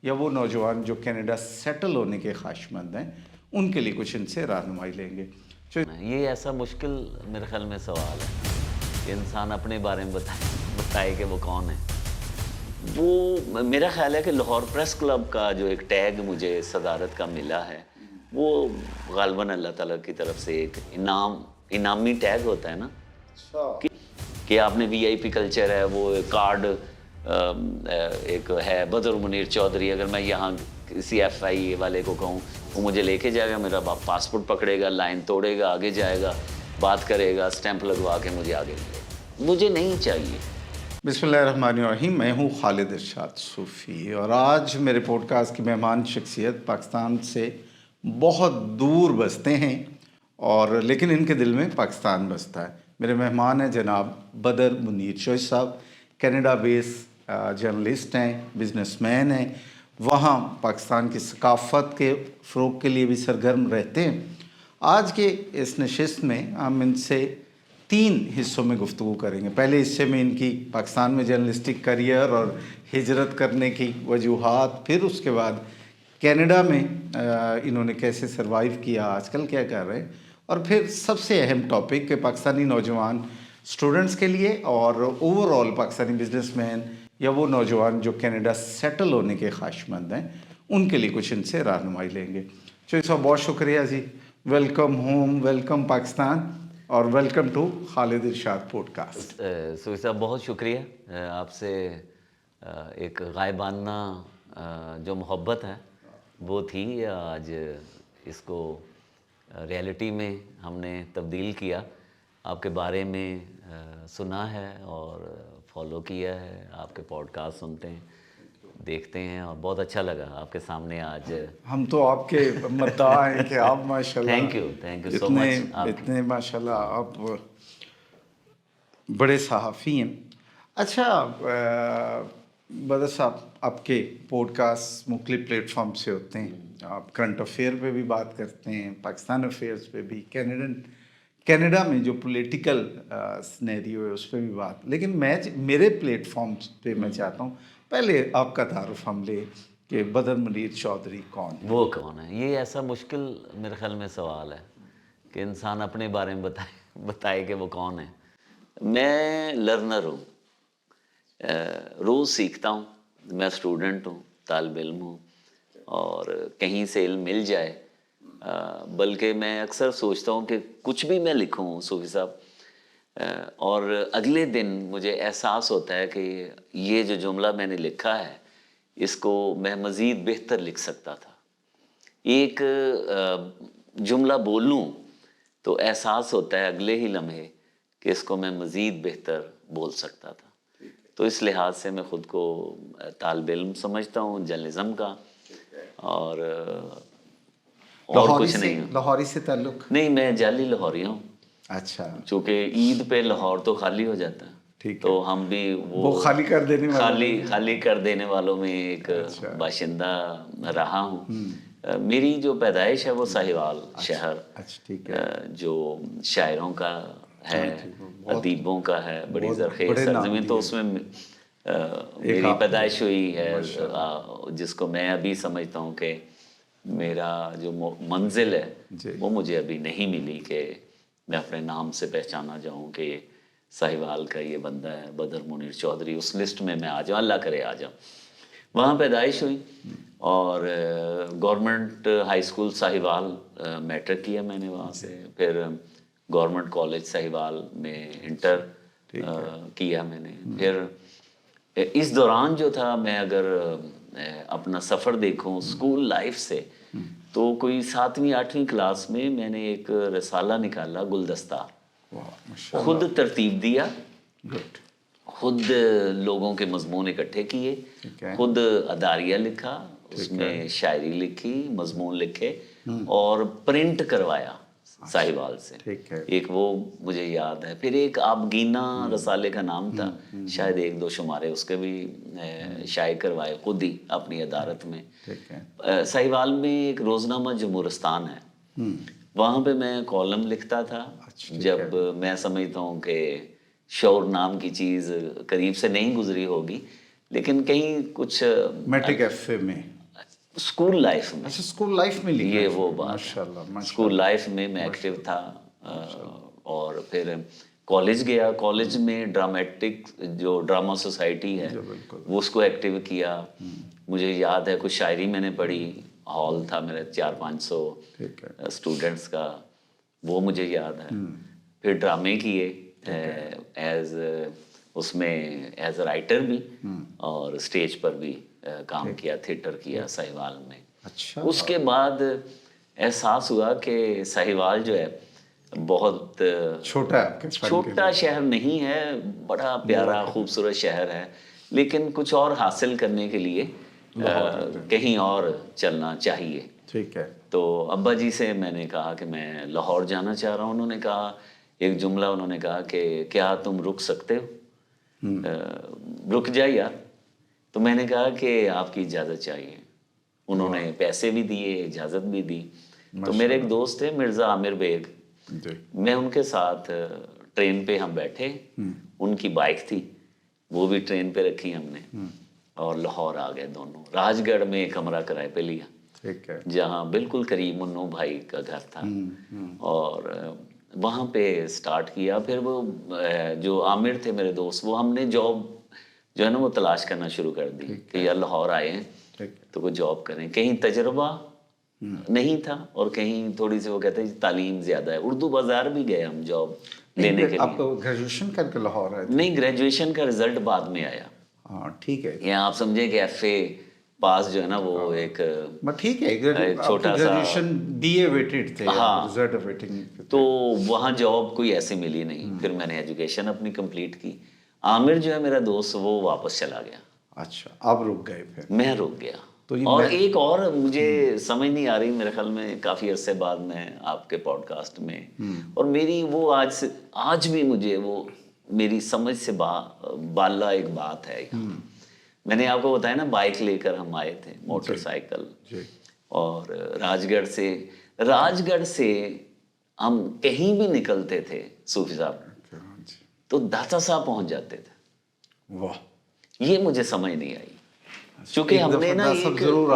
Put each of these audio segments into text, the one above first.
یا وہ نوجوان جو کینیڈا سیٹل ہونے کے خواہشمند ہیں ان کے لیے کچھ ان سے رہنمائی لیں گے. یہ ایسا مشکل میرے خیال میں سوال ہے کہ انسان اپنے بارے میں بتائے کہ وہ کون ہے. وہ میرا خیال ہے کہ لاہور پریس کلب کا جو ایک ٹیگ مجھے صدارت کا ملا ہے وہ غالباً اللہ تعالیٰ کی طرف سے ایک انعامی ٹیگ ہوتا ہے نا کہ آپ نے وی آئی پی کلچر ہے، وہ کارڈ ایک ہے بدر منیر چودھری. اگر میں یہاں کسی ایف آئی اے والے کو کہوں وہ مجھے لے کے جائے گا، میرا پاسپورٹ پکڑے گا، لائن توڑے گا، آگے جائے گا، بات کرے گا، اسٹیمپ لگوا کے مجھے آگے ملے. مجھے نہیں چاہیے. بسم اللہ الرحمن الرحیم. میں ہوں خالد ارشاد صوفی اور آج میرے پوڈ کاسٹ کی مہمان شخصیت پاکستان سے بہت دور بستے ہیں اور لیکن ان کے دل میں پاکستان بستا ہے. میرے مہمان ہیں جناب بدر منیر چوہدری صاحب. کینیڈا بیس جرنلسٹ ہیں، بزنس مین ہیں، وہاں پاکستان کی ثقافت کے فروغ کے لیے بھی سرگرم رہتے ہیں. آج کے اس نشست میں ہم ان سے 3 حصوں میں گفتگو کریں گے. پہلے حصے میں ان کی پاکستان میں جرنلسٹک کریئر اور ہجرت کرنے کی وجوہات، پھر اس کے بعد کینیڈا میں انہوں نے کیسے سروائیو کیا، آج کل کیا کر رہے ہیں، اور پھر سب سے اہم ٹاپک کہ پاکستانی نوجوان اسٹوڈنٹس کے لیے اور over all Pakistani business man یا وہ نوجوان جو کینیڈا سیٹل ہونے کے خواہشمند ہیں ان کے لیے کچھ ان سے رہنمائی لیں گے. چوہدری صاحب بہت شکریہ جی. ویلکم ہوم، ویلکم پاکستان اور welcome to Khalid Irshad podcast. سوئی صاحب بہت شکریہ. آپ سے ایک غائبانہ جو محبت ہے وہ تھی، آج اس کو ریئلٹی میں ہم نے تبدیل کیا. آپ کے بارے میں سنا ہے اور فالو کیا ہے، آپ کے پوڈ کاسٹ سنتے ہیں، دیکھتے ہیں اور بہت اچھا لگا آپ کے سامنے آج. ہم تو آپ کے مداح ہیں کہ آپ ماشاءاللہ تھینک یو سو مچ. اتنے ماشاءاللہ آپ بڑے صحافی ہیں. اچھا بدر صاحب، آپ کے پوڈ کاسٹ مختلف پلیٹ فارم سے ہوتے ہیں. آپ کرنٹ افیئر پہ بھی بات کرتے ہیں، پاکستان افیئرس پہ بھی، کینیڈا میں جو پولیٹیکل سینیریو ہے اس پہ بھی بات. لیکن میرے پلیٹ فارم پہ میں چاہتا ہوں پہلے آپ کا تعارف ہم لے کہ بدر منیر چودھری کون ہے. وہ کون ہے؟ یہ ایسا مشکل میرے خیال میں سوال ہے کہ انسان اپنے بارے میں بتائے کہ وہ کون ہے. میں لرنر ہوں، روز سیکھتا ہوں. میں اسٹوڈنٹ ہوں، طالب علم ہوں، اور کہیں سے علم مل جائے. بلکہ میں اکثر سوچتا ہوں کہ کچھ بھی میں لکھوں صوفی صاحب اور اگلے دن مجھے احساس ہوتا ہے کہ یہ جو جملہ میں نے لکھا ہے اس کو میں مزید بہتر لکھ سکتا تھا. ایک جملہ بولوں تو احساس ہوتا ہے اگلے ہی لمحے کہ اس کو میں مزید بہتر بول سکتا تھا. تو اس لحاظ سے میں خود کو طالب علم سمجھتا ہوں جرنلزم کا، اور کچھ نہیں ہوں. لاہوری سے تعلق نہیں، میں جعلی لاہوری ہوں. اچھا. چونکہ عید پہ لاہور تو خالی ہو جاتا ہے، تو ہم بھی وہ خالی کر دینے خالی کر دینے والوں میں ایک باشندہ رہا ہوں. میری جو پیدائش ہے وہ ساہیوال شہر جو شاعروں کا ہے، ادیبوں کا ہے، بڑی زرخیز سرزمین، تو اس میں میری پیدائش ہوئی ہے، جس کو میں ابھی سمجھتا ہوں کہ میرا جو منزل ہے وہ مجھے ابھی نہیں ملی کہ میں اپنے نام سے پہچانا جاؤں کہ ساہیوال کا یہ بندہ ہے بدر منیر چودھری، اس لسٹ میں آ جاؤں، اللہ کرے آ جاؤں. وہاں پیدائش ہوئی اور government high school Sahiwal matric کیا میں نے وہاں سے. پھر گورنمنٹ کالج ساہیوال میں انٹر کیا میں نے. پھر اس دوران جو تھا، میں اگر اپنا سفر دیکھوں اسکول لائف سے، تو کوئی 7ویں 8ویں کلاس میں میں نے ایک رسالہ نکالا گلدستہ، خود ترتیب دیا، خود لوگوں کے مضمون اکٹھے کیے، خود اداریہ لکھا، اس میں شاعری لکھی، مضمون لکھے اور پرنٹ کروایا ساہیوال سے. ایک وہ مجھے یاد ہے. پھر ایک آبگینہ رسالے کا نام تھا، شاید 1-2 شمارے اس کے بھی شائع کروائے خود ہی اپنی ادارت میں. ساہیوال میں ایک روزنامہ جمہورستان ہے، وہاں پہ میں کالم لکھتا تھا. جب میں سمجھتا ہوں کہ شعور نام کی چیز قریب سے نہیں گزری ہوگی، لیکن کہیں کچھ میٹرک ایف اے میں اسکول لائف میں، اچھا اسکول لائف میں لکھا یہ وہ بات ماشاء اللہ اسکول لائف میں ایکٹیو تھا. اور پھر کالج گیا، کالج میں ڈرامیٹک جو ڈراما سوسائٹی ہے وہ اس کو ایکٹیو کیا. مجھے یاد ہے کچھ شاعری میں نے پڑھی، ہال تھا میرا 400-500 اسٹوڈنٹس کا، وہ مجھے یاد ہے. پھر ڈرامے کیے ایز اس میں ایز اے رائٹر بھی، اور اسٹیج پر بھی کام کیا، تھیٹر کیا ساہیوال میں. اچھا اس کے بعد احساس ہوا کہ ساہیوال جو ہے بہت چھوٹا شہر نہیں ہے، بڑا پیارا خوبصورت شہر ہے، لیکن کچھ اور حاصل کرنے کے لیے کہیں اور چلنا چاہیے. ٹھیک ہے. تو ابا جی سے میں نے کہا کہ میں لاہور جانا چاہ رہا ہوں. انہوں نے کہا ایک جملہ، انہوں نے کہا کہ کیا تم رک سکتے ہو، رک جائے یار. تو میں نے کہا کہ آپ کی اجازت چاہیے. انہوں نے پیسے بھی دیے، اجازت بھی دی. تو میرے ایک دوست تھے مرزا عامر بیگ، میں ان کے ساتھ ٹرین پہ ہم بیٹھے، ان کی بائک تھی وہ بھی ٹرین پہ رکھی ہم نے، اور لاہور آ گئے دونوں. راج گڑھ میں ایک کمرہ کرائے پہ لیا، جہاں بالکل قریب منو بھائی کا گھر تھا، اور وہاں پہ سٹارٹ کیا. پھر وہ جو عامر تھے میرے دوست، وہ ہم نے جاب جو ہے نا وہ تلاش کرنا شروع کر دی کہ یار لاہور آئے ہیں تو کوئی جاب کریں. کہیں تجربہ نہیں تھا اور کہیں تھوڑی سی وہ کہتے ہیں تعلیم زیادہ ہے. اردو بازار بھی گئے ہم جاب لینے کے لیے. آپ گریجویشن کر کے لاہور آئے تھے؟ نہیں، گریجویشن کا رزلٹ بعد میں آیا. ہاں ٹھیک ہے. یہاں آپ سمجھے کہ ایف اے پاس جو ہے نا وہ ایک ٹھیک ہے چھوٹا سا گریجویشن بی اے ویٹڈ تھے. تو وہاں جاب کوئی ایسی ملی نہیں. پھر میں نے ایجوکیشن اپنی کمپلیٹ کی. عامر جو ہے میرا دوست وہ واپس چلا گیا. اچھا آپ رک گئے؟ پھر میں رک گیا. اور ایک اور مجھے سمجھ نہیں آ رہی، میرے خیال میں کافی عرصے بعد میں آپ کے پوڈ کاسٹ میں، اور میری وہ آج بھی مجھے وہ میری سمجھ سے بالا ایک بات ہے. میں نے آپ کو بتایا نا بائک لے کر ہم آئے تھے، موٹر سائیکل، اور راج گڑھ سے ہم کہیں بھی نکلتے تھے صوفی صاحب تو داتا صاحب پہنچ جاتے تھے. واہ، یہ مجھے سمجھ نہیں آئی، چونکہ ہم نے نا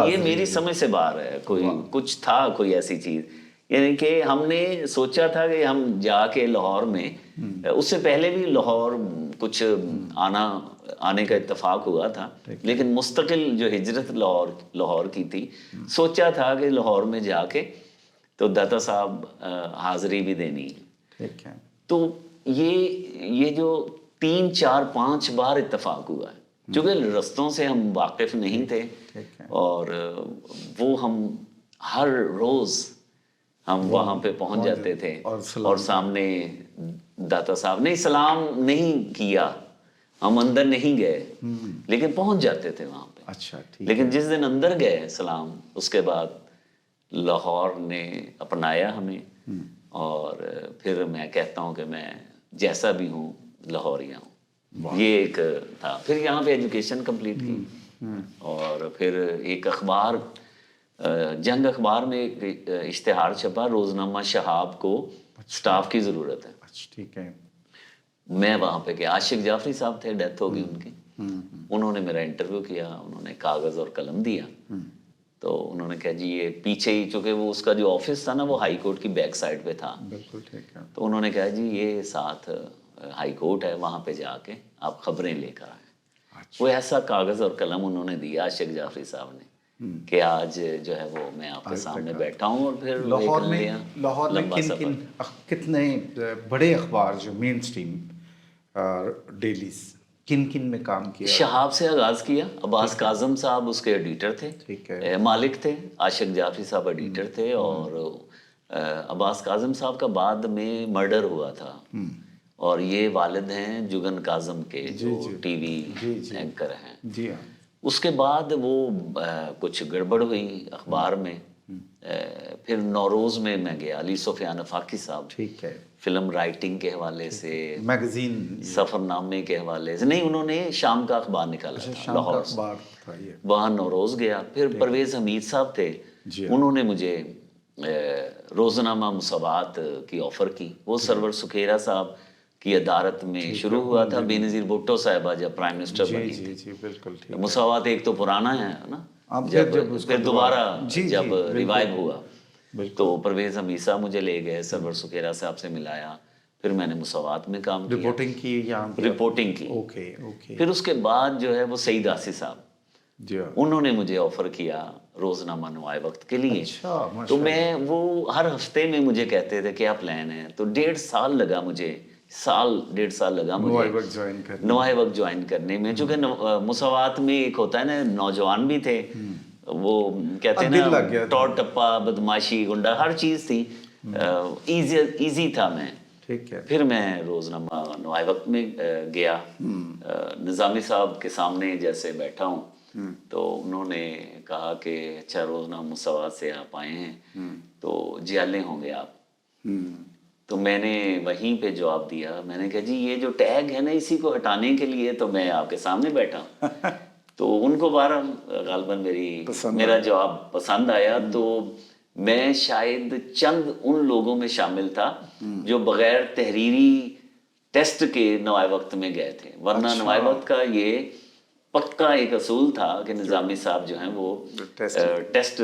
یہ میری سمجھ سے باہر ہے. کوئی کچھ تھا، کوئی ایسی چیز، یعنی کہ ہم نے سوچا تھا کہ ہم جا کے لاہور میں، اس سے پہلے بھی لاہور کچھ آنے کا اتفاق ہوا تھا، لیکن مستقل جو ہجرت لاہور کی تھی، سوچا تھا کہ لاہور میں جا کے تو داتا صاحب حاضری بھی دینی. تو یہ جو 3 4 5 بار اتفاق ہوا ہے، چونکہ رستوں سے ہم واقف نہیں تھے، اور وہ ہم ہر روز ہم وہاں پہ پہنچ جاتے تھے، اور سامنے داتا صاحب نے سلام نہیں کیا، ہم اندر نہیں گئے، لیکن پہنچ جاتے تھے وہاں پہ. اچھا لیکن جس دن اندر گئے سلام، اس کے بعد لاہور نے اپنایا ہمیں. اور پھر میں کہتا ہوں کہ میں جیسا بھی ہوں لاہوریا ہوں. یہ ایک تھا. پھر یہاں پہ ایجوکیشن کمپلیٹ کی، اور پھر ایک اخبار، جنگ اخبار میں ایک اشتہار چھپا، روزنامہ شہاب کو سٹاف کی ضرورت ہے. ٹھیک ہے. میں وہاں پہ گیا. عاشق جعفری صاحب تھے، ڈیتھ ہو گئی ان کی. انہوں نے میرا انٹرویو کیا، انہوں نے کاغذ اور قلم دیا. تو انہوں نے کہا جی یہ پیچھے ہی، چونکہ وہ اس کا جو آفس تھا نا وہ ہائی کورٹ کی بیک سائڈ پہ تھا. بالکل ٹھیک ہے. تو انہوں نے کہا جی یہ ساتھ ہائی کورٹ ہے، وہاں پہ جا کے آپ خبریں لے کر آئیں. وہ ایسا کاغذ اور قلم انہوں نے دیا عاشق جعفری صاحب نے کہ آج جو ہے وہ میں آپ کے سامنے بیٹھا ہوں. اور پھر لاہور میں کتنے بڑے اخبار جو مین اسٹریم ڈیلیز کن میں کام کیا؟ شہاب سے آغاز کیا. عباس کاظم صاحب اس کے ایڈیٹر تھے، مالک تھے، عاشق جعفری صاحب ایڈیٹر تھے. اور عباس کاظم صاحب کا بعد میں مرڈر ہوا تھا، اور یہ والد ہیں جگن کاظم کے جو ٹی وی اینکر ہیں. جی ہاں. اس کے بعد وہ کچھ گڑبڑ ہوئی اخبار میں. پھر نوروز میں گیا، علی سفیان آفاقی صاحب، ٹھیک ہے، فلم رائٹنگ کے حوالے سے، میگزین سفر نامے کے حوالے سے. نہیں، انہوں نے شام کا اخبار نکالا تھا لاہور سے، وہاں نوروز گیا. پھر پرویز حمید صاحب تھے، انہوں نے مجھے روزنامہ مساوات کی آفر کی. وہ سرور سکھیرا صاحب کی ادارت میں شروع ہوا تھا بینظیر بھٹو صاحبہ جب پرائم منسٹر بنی تھی. جی بالکل ٹھیک. مساوات ایک تو پرانا ہے نا, پھر دوبارہ جب ریوائیو ہوا تو پرویز حمید صاحب مجھے لے گئے, سرور سکھیرا صاحب سے ملایا, پھر میں نے مساوات میں کام کیا, رپورٹنگ کی. پھر اس کے بعد جو ہے وہ سعید آسی صاحب, انہوں نے مجھے آفر کیا روزنامہ نوائے وقت کے لیے. تو میں وہ ہر ہفتے میں مجھے کہتے تھے کیا پلان ہے, تو 1.5 سال لگا مجھے, 1.5 سال لگا مجھے نوائے وقت جوائن کرنے میں, چونکہ مساوات میں ایک ہوتا ہے نا, نوجوان بھی تھے, وہ کہتے ہیں نا ٹور ٹپا بدماشی گنڈا ہر چیز تھی, ایزی تھا میں. پھر میں روزنامہ نوائے وقت میں گیا, نظامی صاحب کے سامنے جیسے بیٹھا ہوں تو انہوں نے کہا کہ اچھا روزنامہ مساوات سے آپ آئے ہیں تو جیالے ہوں گے آپ. تو میں نے وہیں پہ جواب دیا, میں نے کہا جی یہ جو ٹیگ ہے نا اسی کو ہٹانے کے لیے تو میں آپ کے سامنے بیٹھا ہوں. تو ان کو غالباً میرا جواب پسند آیا. تو میں شاید چند ان لوگوں میں شامل تھا جو بغیر تحریری ٹیسٹ کے نوائے وقت میں گئے تھے, ورنہ نوائے وقت کا یہ پکا ایک اصول تھا کہ نظامی صاحب جو ہیں وہ ٹیسٹ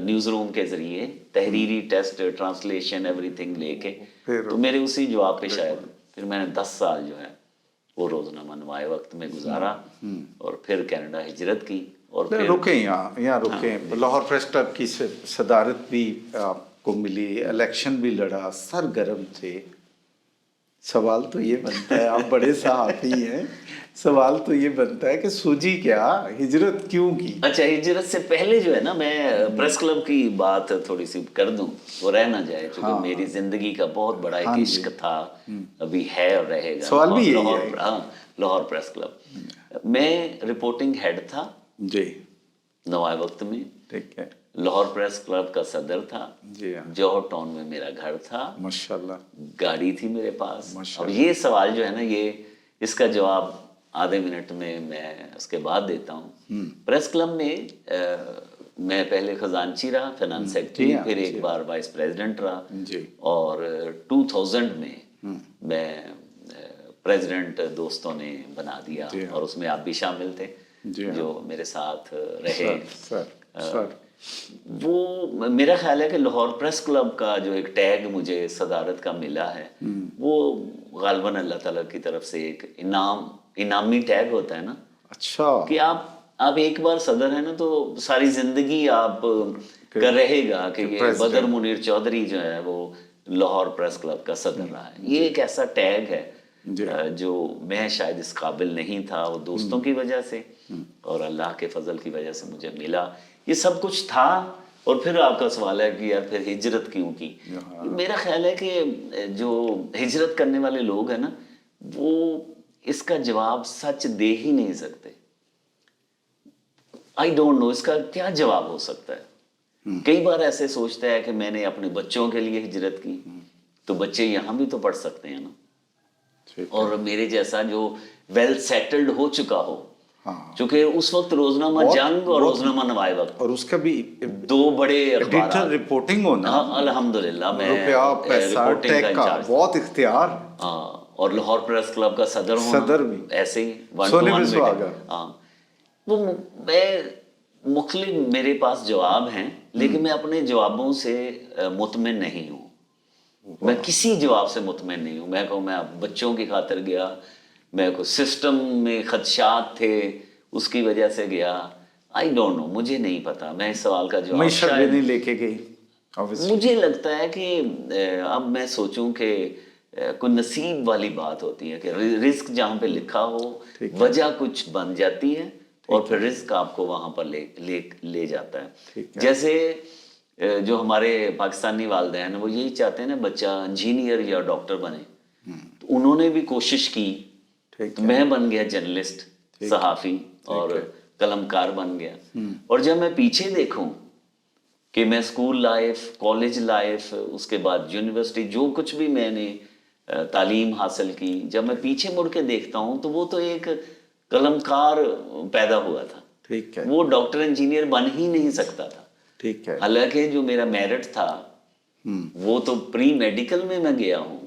نیوز روم کے ذریعے تحریری ٹیسٹ, ٹرانسلیشن, ایوری تھنگ لے کے. تو میرے اسی جواب پہ شاید پھر میں نے 10 سال جو ہے وہ روزنامہ نوائے وقت میں گزارا, اور پھر کینیڈا ہجرت کی. اور پھر رکیں یہاں رکیں. لاہور پریس کلب کی صدارت بھی آپ کو ملی, الیکشن بھی لڑا, سرگرم تھے. سوال تو یہ بنتا ہے, آپ بڑے صحافی ہیں, سوال تو یہ بنتا ہے کہ سوجی کیا, ہجرت کیوں کی؟ اچھا, ہجرت سے پہلے جو ہے نا میں پریس کلب کی بات تھوڑی سی کر دوں, وہ رہ نہ جائے, کیونکہ میری زندگی کا بہت بڑا ایک عشق تھا, ابھی ہے اور رہے گا. سوال بھی یہی ہے. لاہور پریس کلب میں رپورٹنگ ہیڈ تھا جی نوائے وقت میں. ٹھیک ہے. لاہور پریس کلب کا صدر تھا, جوہر ٹاؤن میں میرا گھر تھا, ماشاءاللہ گاڑی تھی میرے پاس. اب یہ سوال جو ہے نا, یہ اس کا جواب آدھے منٹ میں اس کے بعد دیتا ہوں. پریس کلب میں میں پہلے خزانچی رہا, فائنانس سیکرٹری, پھر ایک بار وائس پریزیڈنٹ رہا, اور 2000 میں پریزیڈنٹ دوستوں نے بنا دیا, اور اس میں آپ بھی شامل تھے جو میرے ساتھ رہے. وہ میرا خیال ہے کہ لاہور پریس کلب کا جو ایک ٹیگ مجھے صدارت کا ملا ہے, وہ غالباً اللہ تعالیٰ کی طرف سے ایک انعامی ٹیگ ہوتا ہے نا. اچھا, کہ آپ ایک بار صدر ہیں نا تو ساری زندگی آپ کا رہے گا کہ یہ بدر منیر چودھری جو ہے وہ لاہور پریس کلب کا صدر رہا ہے. یہ ایک ایسا ٹیگ ہے جو میں شاید اس قابل نہیں تھا, وہ دوستوں کی وجہ سے اور اللہ کے فضل کی وجہ سے مجھے ملا. یہ سب کچھ تھا. اور پھر آپ کا سوال ہے کہ یار پھر ہجرت کیوں کی. میرا خیال ہے کہ جو ہجرت کرنے والے لوگ ہیں نا, وہ اس کا جواب سچ دے ہی نہیں سکتے. آئی ڈونٹ نو اس کا کیا جواب ہو سکتا ہے. کئی بار ایسے سوچتا ہے کہ میں نے اپنے بچوں کے لیے ہجرت کی, تو بچے یہاں بھی تو پڑھ سکتے ہیں نا, اور میرے جیسا جو ویل سیٹلڈ ہو چکا ہو, چونکہ اس وقت روزنامہ جنگ اور روزنامہ نوائے وقت, اور اس کا بھی 2 بڑے اخبارات, رپورٹنگ ہونا, الحمدللہ میں رپورٹنگ کا بہت اختیار, اور لاہور پریس کلب کا صدر ہونا, ایسے ہی 1-to-1 وہ میں مختلف میرے پاس جواب ہیں, لیکن میں اپنے جوابوں سے مطمئن نہیں ہوں. میں کسی جواب سے مطمئن نہیں ہوں. میں کہوں میں بچوں کی خاطر گیا, میں کو سسٹم میں خدشات تھے اس کی وجہ سے گیا, آئی ڈونٹ نو, مجھے نہیں پتا. میں اس سوال کا جواب شاید نہیں لے کے گئی. مجھے لگتا ہے کہ اب میں سوچوں کہ کوئی نصیب والی بات ہوتی ہے کہ رزق جہاں پہ لکھا ہو وجہ کچھ بن جاتی ہے, اور پھر رزق آپ کو وہاں پر لے جاتا ہے. جیسے جو ہمارے پاکستانی والدین وہ یہی چاہتے ہیں نا بچہ انجینئر یا ڈاکٹر بنے, تو انہوں نے بھی کوشش کی, تو میں بن گیا جرنلسٹ, صحافی اور قلمکار بن گیا. اور جب میں پیچھے دیکھوں کہ میں اسکول لائف, کالج لائف, اس کے بعد یونیورسٹی, جو کچھ بھی میں نے تعلیم حاصل کی, جب میں پیچھے مڑ کے دیکھتا ہوں تو وہ تو ایک قلمکار پیدا ہوا تھا, وہ ڈاکٹر انجینئر بن ہی نہیں سکتا تھا. حالانکہ جو میرا میرٹ تھا وہ تو پری میڈیکل میں گیا ہوں,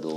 2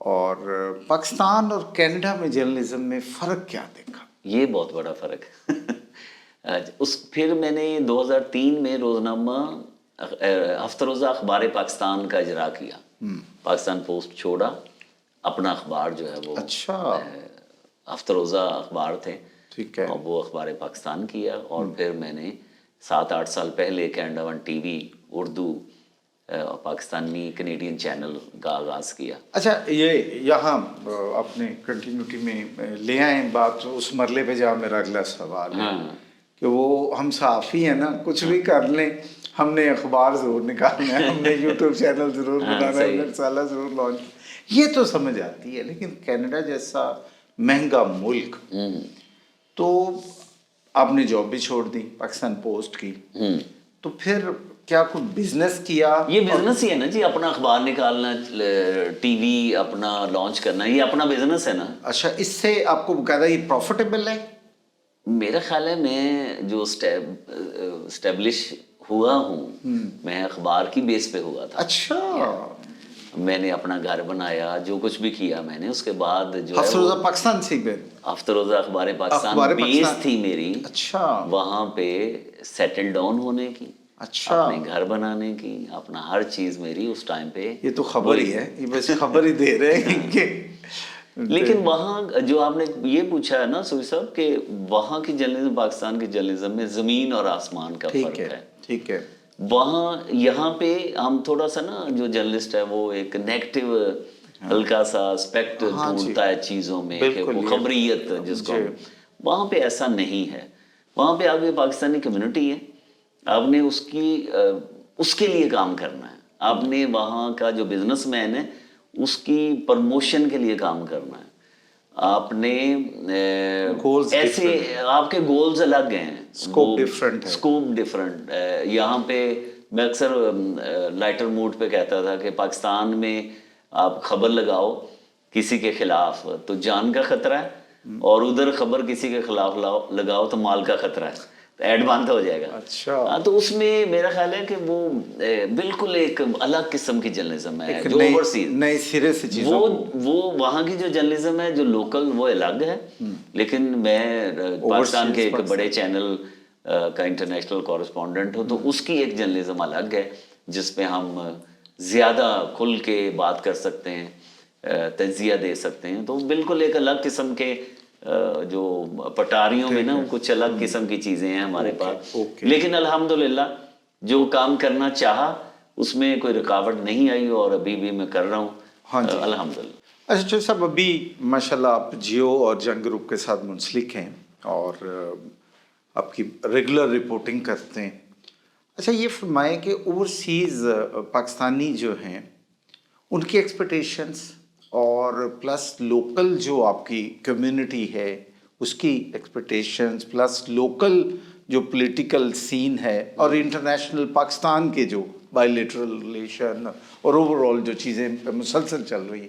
اور پاکستان اور کینیڈا میں جرنلزم میں فرق کیا دیکھا؟ یہ بہت بڑا فرق ہے پھر میں نے 2003 میں روزنامہ ہفتہ روزہ اخبار پاکستان کا اجرا کیا. پاکستان پوسٹ چھوڑا، اپنا اخبار جو ہے وہ اچھا ہفتہ روزہ اخبار تھے، ٹھیک ہے. اور وہ اخبار پاکستان کیا. اور پھر میں نے 7-8 سال پہلے Canada one T V Urdu Pakistani Canadian channel کا آغاز کیا. اچھا، یہ یہاں اپنے کنٹینیوٹی میں لے آئیں بات اس مرلے پہ جہاں میرا اگلا سوال ہے کہ وہ ہم صحافی ہیں نا، کچھ بھی کر لیں، ہم نے اخبار ضرور نکالنا ہے، ہم نے یوٹیوب چینل ضرور بنانا ہے، ہم نے رسالہ ضرور لانچ. یہ تو سمجھ آتی ہے، لیکن کینیڈا جیسا مہنگا ملک، تو آپ نے جاب بھی چھوڑ دی پاکستان پوسٹ کی، تو پھر کیا کوئی بزنس کیا؟ یہ بزنس ہی ہے نا جی، اپنا اخبار نکالنا، ٹی وی اپنا لانچ کرنا، یہ اپنا بزنس ہے نا. اچھا، اس سے آپ کو باقاعدہ یہ پروفیٹیبل ہے؟ میرا خیال ہے میں جو اسٹیبلش ہوا ہوں، میں اخبار کی بیس پہ ہوا تھا. اچھا، میں نے اپنا گھر بنایا، جو کچھ بھی کیا میں نے، اس کے بعد جو ہفتہ روزہ پاکستان سے پھر ہفتہ روزہ اخبار پاکستان بیس تھی میری. اچھا، وہاں پہ سیٹل ڈاؤن ہونے کی، اچھا، اپنے گھر بنانے کی، اپنا ہر چیز میری اس ٹائم پہ. یہ تو خبر ہی ہے، یہ بس خبر ہی دے رہے ہیں کہ لیکن وہاں جو آپ نے یہ پوچھا ہے نا سوئی صاحب، کہ وہاں کی جرنلزم پاکستان کی جرنلزم میں زمین اور آسمان کا فرق ہے. ٹھیک ہے. وہاں یہاں پہ ہم تھوڑا سا نا، جو جرنلسٹ ہے وہ ایک نیگیٹو ہلکا سا اسپیکٹ ڈھونڈتا ہے چیزوں میں، کہ وہ خبریت جس کو، وہاں پہ ایسا نہیں ہے. وہاں پہ آپ کی پاکستانی کمیونٹی ہے، آپ نے اس کے لیے کام کرنا ہے. آپ نے وہاں کا جو بزنس مین ہے اس کی پرموشن کے لیے کام کرنا ہے. آپ نے ایسے آپ کے گولز الگ ہیں، اسکوپ ڈفرنٹ ہے. Scope different. یہاں پہ میں اکثر لائٹر موڈ پہ کہتا تھا کہ پاکستان میں آپ خبر لگاؤ کسی کے خلاف تو جان کا خطرہ ہے، اور ادھر خبر کسی کے خلاف لگاؤ تو مال کا خطرہ ہے، ایڈ بند ہو جائے گا. اچھا، تو اس میں میرا خیال ہے کہ وہ بالکل ایک الگ قسم کی جرنلزم ہے جو اوورسیز، نئے سرے سے چیزوں وہ وہاں کی جو جرنلزم ہے جو لوکل وہ الگ ہے. لیکن میں پاکستان کے ایک بڑے چینل کا انٹرنیشنل کورسپونڈنٹ ہوں، تو اس کی ایک جرنلزم الگ ہے جس پہ ہم زیادہ کھل کے بات کر سکتے ہیں، تجزیہ دے سکتے ہیں. تو بالکل ایک الگ قسم کے جو پٹاریوں میں نا کچھ الگ قسم کی چیزیں ہیں ہمارے پاس. لیکن الحمدللہ جو کام کرنا چاہا اس میں کوئی رکاوٹ نہیں آئی، اور ابھی بھی میں کر رہا ہوں الحمدللہ. اچھا چودھری صاحب، ابھی ماشاءاللہ آپ جیو اور جنگ گروپ کے ساتھ منسلک ہیں اور آپ کی ریگولر رپورٹنگ کرتے ہیں. اچھا، یہ فرمائیں کہ اوورسیز پاکستانی جو ہیں ان کی ایکسپیکٹیشنز اور پلس لوکل جو آپ کی کمیونٹی ہے اس کی ایکسپیکٹیشنز، پلس لوکل جو پولیٹیکل سین ہے اور انٹرنیشنل پاکستان کے جو بائی لیٹرل ریلیشن اور اوور آل جو چیزیں مسلسل چل رہی ہیں،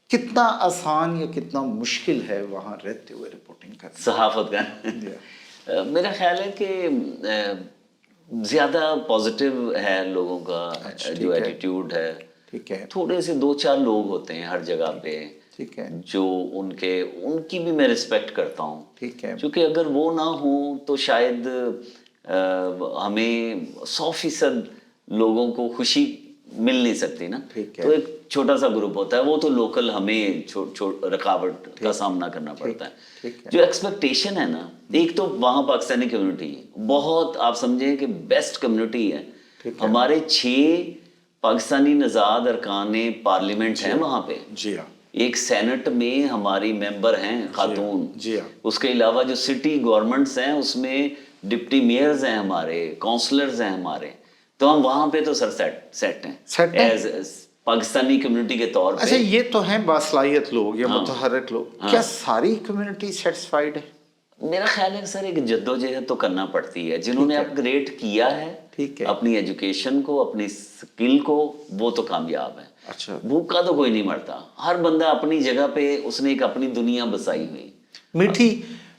کتنا آسان یا کتنا مشکل ہے وہاں رہتے ہوئے رپورٹنگ کرنا؟ صحافت کا میرا خیال ہے کہ زیادہ پازیٹیو ہے لوگوں کا جو ایٹیٹیوڈ ہے. ٹھیک ہے. تھوڑے سے 2-4 لوگ ہوتے ہیں ہر جگہ پہ، ٹھیک ہے، جو ان کی بھی میں رسپیکٹ کرتا ہوں. ٹھیک ہے. کیونکہ اگر وہ نہ ہوں تو شاید ہمیں 100% لوگوں کو خوشی مل نہیں سکتی نا. تو ایک چھوٹا سا گروپ ہوتا ہے، وہ تو لوکل ہمیں رکاوٹ کا سامنا کرنا پڑتا ہے. جو ایکسپیکٹیشن ہے نا، ایک تو وہاں پاکستانی کمیونٹی بہت، آپ سمجھیں کہ بیسٹ کمیونٹی ہے. ہمارے 6 پاکستانی نژاد ارکان پارلیمنٹ ہیں وہاں پہ. جی ہاں. ایک سینٹ میں ہماری ممبر ہیں خاتون. جی ہاں. اس کے علاوہ جو سٹی گورنمنٹس ہیں اس میں ڈپٹی میئرز ہیں ہمارے، کونسلرز ہیں ہمارے. تو ہم وہاں پہ تو سر سیٹ ہیں ایز پاکستانی کمیونٹی کے طور پہ. اچھا، یہ تو ہیں باصلاحیت لوگ یا متحرک لوگ، کیا ساری کمیونٹی سیٹسفائیڈ ہے؟ میرا خیال ہے سر ایک جدوجہد تو کرنا پڑتی ہے. جنہوں نے اپ گریڈ کیا ہے اپنی ایجوکیشن کو، اپنی سکل کو، وہ تو کامیاب ہے. اچھا، بھوکا تو کوئی نہیں مرتا. ہر بندہ اپنی جگہ پہ اس نے ایک اپنی دنیا بسائی ہوئی. میٹھی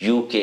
UK,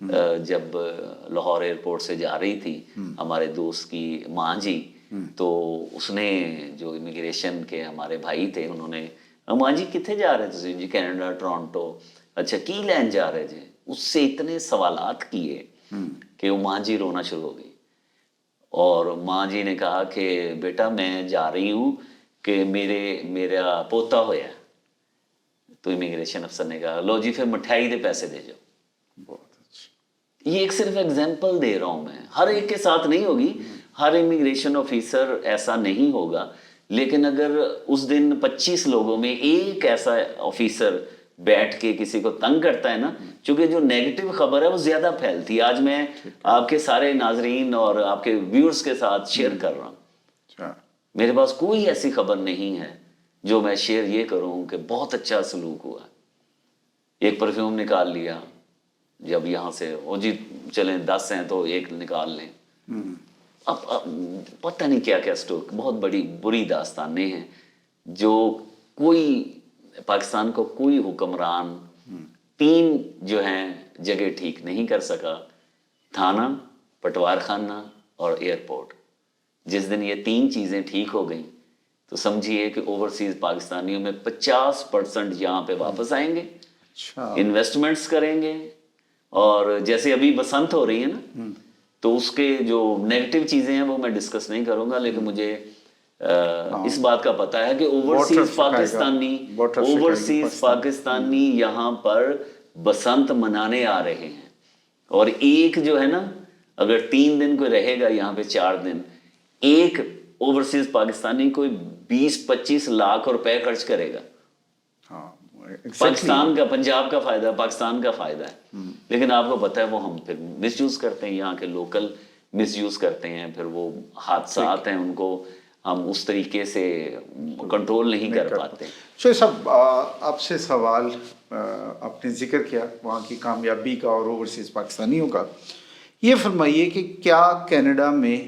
جب لاہور ایئرپورٹ سے جا رہی تھی ہمارے دوست کی ماں جی، تو اس نے جو امیگریشن کے ہمارے بھائی تھے انہوں نے، ماں جی کتنے جا رہے تھے جی؟ کینیڈا ٹورانٹو، اچھا کی لین جا رہے تھے؟ اس سے اتنے سوالات کیے کہ وہ ماں جی رونا شروع ہو گئی، اور ماں جی نے کہا کہ بیٹا میں جا رہی ہوں کہ میرا پوتا ہویا ہے۔ تو امیگریشن افسر نے کہا لو جی پھر مٹھائی دے پیسے دے جاؤ۔ بہت اچھا۔ یہ ایک صرف ایگزامپل دے رہا ہوں میں، ہر ایک کے ساتھ نہیں ہوگی، ہر امیگریشن آفیسر ایسا نہیں ہوگا، لیکن اگر اس دن 25 لوگوں میں ایک ایسا آفیسر بیٹھ کے کسی کو تنگ کرتا ہے نا، چونکہ جو نیگیٹو خبر ہے وہ زیادہ پھیلتی ہے۔ آج میں آپ کے سارے ناظرین اور آپ کے ویورز کے ساتھ شیئر کر رہا ہوں، میرے پاس کوئی ایسی خبر نہیں ہے جو میں شیئر یہ کروں کہ بہت اچھا سلوک ہوا، ایک پرفیوم نکال لیا جب یہاں سے، او جی چلیں 10 ہیں تو ایک نکال لیں، اب پتہ نہیں کیا کیا سٹوک، بہت بڑی بری داستانیں ہیں جو کوئی پاکستان کو کوئی حکمران 3 جو ہیں جگہ ٹھیک نہیں کر سکا، تھانہ، پٹوار خانہ اور ایئرپورٹ۔ جس دن یہ 3 چیزیں ٹھیک ہو گئیں تو سمجھیے کہ اوورسیز پاکستانیوں میں 50% یہاں پہ واپس آئیں گے، انویسٹمنٹس کریں گے، اور جیسے ابھی بسنت ہو رہی ہے نا، تو اس کے جو نیگیٹو چیزیں ہیں وہ میں ڈسکس نہیں کروں گا، لیکن مجھے اس بات کا پتہ ہے کہ اوورسیز پاکستانی یہاں پر بسنت منانے آ رہے ہیں، اور ایک جو ہے نا، اگر 3 دن کوئی رہے گا یہاں پہ 4 دن، ایک اوورسیز پاکستانی کوئی 20-25 لاکھ روپے خرچ کرے گا۔ پاکستان کا، پنجاب کا فائدہ، پاکستان کا فائدہ ہے، لیکن آپ کو پتہ ہے وہ ہم پھر مس یوز کرتے ہیں، یہاں کے لوکل مس یوز کرتے ہیں، پھر وہ حادثات ہیں ان کو ہم اس طریقے سے کنٹرول نہیں کر پاتے۔ شاہد صاحب آپ سے سوال، آپ نے ذکر کیا وہاں کی کامیابی کا اور اوورسیز پاکستانیوں کا، یہ فرمائیے کہ کیا کینیڈا میں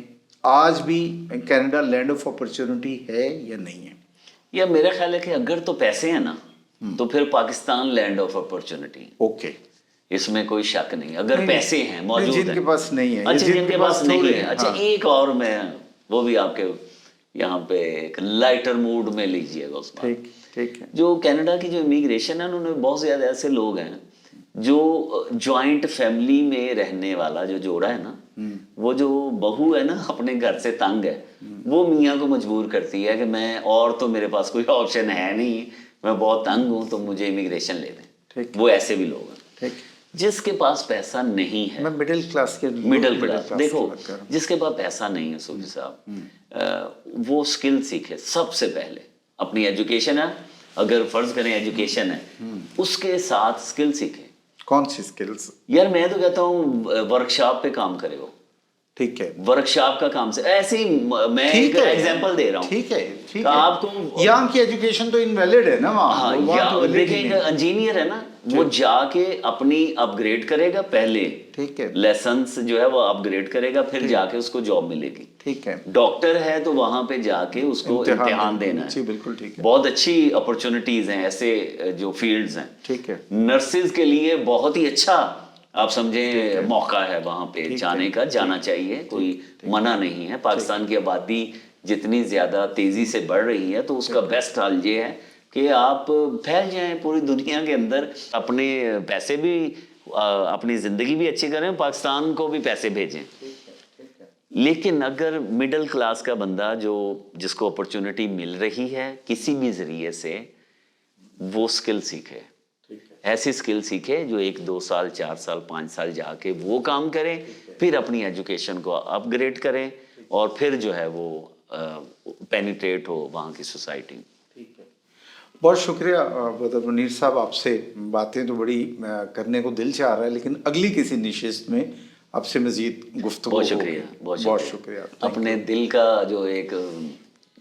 آج بھی کینیڈا لینڈ آف اپرچونٹی ہے یا نہیں ہے؟ یا میرا خیال ہے کہ اگر تو پیسے ہیں نا تو پھر Pakistan land of opportunity, okay, اس میں کوئی شک نہیں، اگر پیسے ہیں موجود ہیں۔ جن کے پاس نہیں ہے، اچھا جن کے پاس نہیں ہے، اچھا ایک اور میں وہ بھی آپ کے یہاں پہ ایک لائٹر موڈ میں لیجئے گا اس بات۔ ٹھیک ہے۔ جو کینیڈا کی جو امیگریشن ہے انہوں نے بہت زیادہ ایسے لوگ ہیں جو جوائنٹ فیملی میں رہنے والا جو جوڑا ہے نا، وہ جو بہو ہے نا اپنے گھر سے تنگ ہے، وہ میاں کو مجبور کرتی ہے کہ میں، اور تو میرے پاس کوئی آپشن ہے نہیں، میں بہت تنگ ہوں تو مجھے امیگریشن لے دیں، وہ ایسے بھی لوگ ہیں۔ جس کے پاس پیسہ نہیں ہے، میں مڈل کلاس کے، مڈل کلاس دیکھو، جس کے پاس پیسہ نہیں ہے صوفی صاحب، وہ سکل سیکھے سب سے پہلے، اپنی ایجوکیشن ہے، اگر فرض کریں ایجوکیشن ہے، اس کے ساتھ سکل سیکھے۔ کون سی سکلز؟ یار میں تو کہتا ہوں ورکشاپ پہ کام کرے ہو، ٹھیک ہے، ورکشاپ کا کام سے، ایسے ہی میں ایک ایگزامپل دے رہا ہوں، ٹھیک ہے، آپ کو یہاں کی ایجوکیشن تو انویلڈ ہے نا وہاں۔ ہاں دیکھیں انجینئر ہے نا، وہ جا کے اپنی اپ گریڈ کرے گا پہلے، ٹھیک ہے، لیسنس جو ہے وہ اپ گریڈ کرے گا، پھر جا کے اس کو جاب ملے گی، ٹھیک ہے۔ ڈاکٹر ہے تو وہاں پہ جا کے اس کو امتحان دینا ہے، جی بالکل ٹھیک ہے۔ بہت اچھی اپرچونٹیز ہیں ایسے جو فیلڈز ہیں، ٹھیک ہے۔ نرسز کے لیے بہت ہی اچھا آپ سمجھیں موقع ہے وہاں پہ جانے کا، جانا چاہیے، کوئی منع نہیں ہے۔ پاکستان کی آبادی جتنی زیادہ تیزی سے بڑھ رہی ہے تو اس کا بیسٹ حل یہ ہے کہ آپ پھیل جائیں پوری دنیا کے اندر، اپنے پیسے بھی، اپنی زندگی بھی اچھی کریں، پاکستان کو بھی پیسے بھیجیں۔ لیکن اگر مڈل کلاس کا بندہ جو جس کو اپرچونٹی مل رہی ہے کسی بھی ذریعے سے، وہ سکل سیکھے، ایسی سکل سیکھے جو 1 2 سال 4 سال 5 سال جا کے وہ کام کریں، پھر اپنی ایجوکیشن کو اپ گریڈ کریں، اور پھر جو ہے وہ پینیٹریٹ ہو وہاں کی سوسائٹی۔ بہت شکریہ بدر منیر صاحب، آپ سے باتیں تو بڑی کرنے کو دل چاہ رہا ہے، لیکن اگلی کسی نشست میں آپ سے مزید گفتگو بہت شکریہ، بہت شکریہ۔ اپنے دل کا جو ایک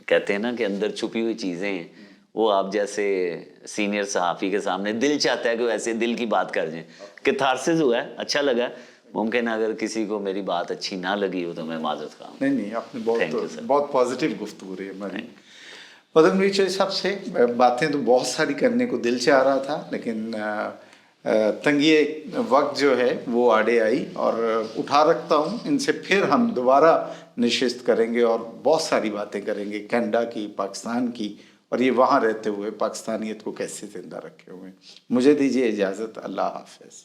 کہتے ہیں نا کہ اندر چھپی ہوئی چیزیں ہیں، وہ آپ جیسے سینئر صحافی کے سامنے دل چاہتا ہے کہ ایسے دل کی بات کر دیں، کتھارسس ہوا ہے، اچھا لگا، ممکن اگر کسی کو میری بات اچھی نہ لگی ہو تو میں معذرت خواہ ہوں۔ نہیں، آپ نے بہت پازیٹیو گفتگو رہی ہے ہماری۔ بدر منیر صاحب سے باتیں تو بہت ساری کرنے کو دل چاہ رہا تھا، لیکن تنگی وقت جو ہے وہ آڑے آئی اور اٹھا رکھتا ہوں ان سے. پھر ہم دوبارہ نشست کریں گے اور بہت ساری باتیں کریں گے کینیڈا کی، پاکستان کی، اور یہ وہاں رہتے ہوئے پاکستانیت کو کیسے زندہ رکھے ہوئے. مجھے دیجیے اجازت. اللہ حافظ.